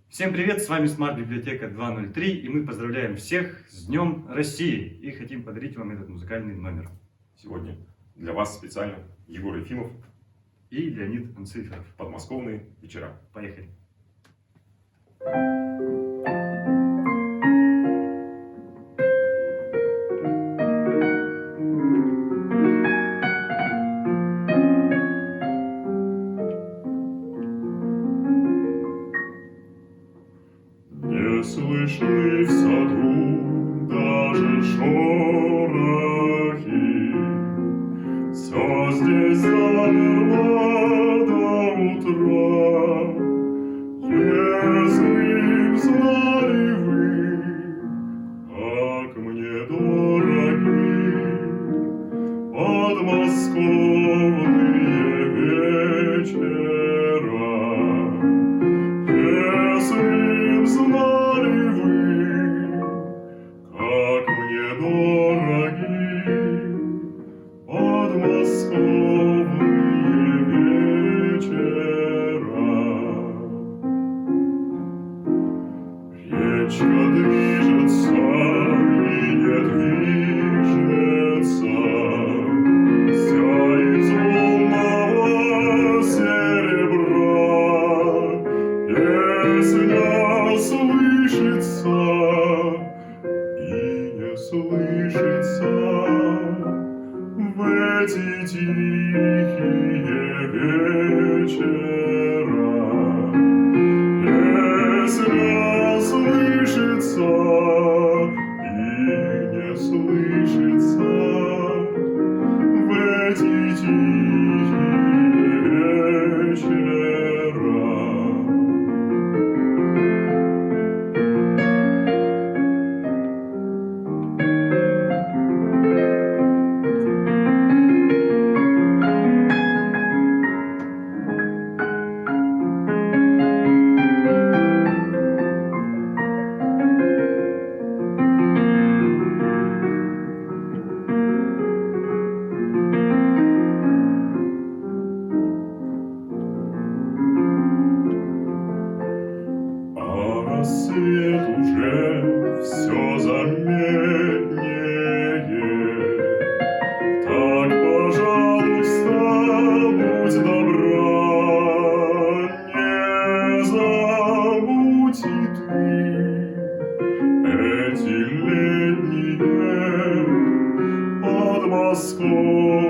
Всем привет, с вами Smart Библиотека 203, и мы поздравляем всех с Днем России и хотим подарить вам этот музыкальный номер. Сегодня для вас специально Егор Ефимов и Леонид Анциферов. «Подмосковные вечера». Поехали! Не слышны в саду даже шорохи, все здесь замерло до утра. Если б знали вы, как мне дороги подмосковные вечера, если б знали вы, как мне дороги подмосковные вечера. Речка движется и не движется, вся из лунного серебра. Песня слышится и не слышится в эти тихие вечера. Песня слышится и не слышится в эти тихие вечера. Рассвет уже все заметнее, так, пожалуйста, будь добра, не забудь и ты эти летние подмосковные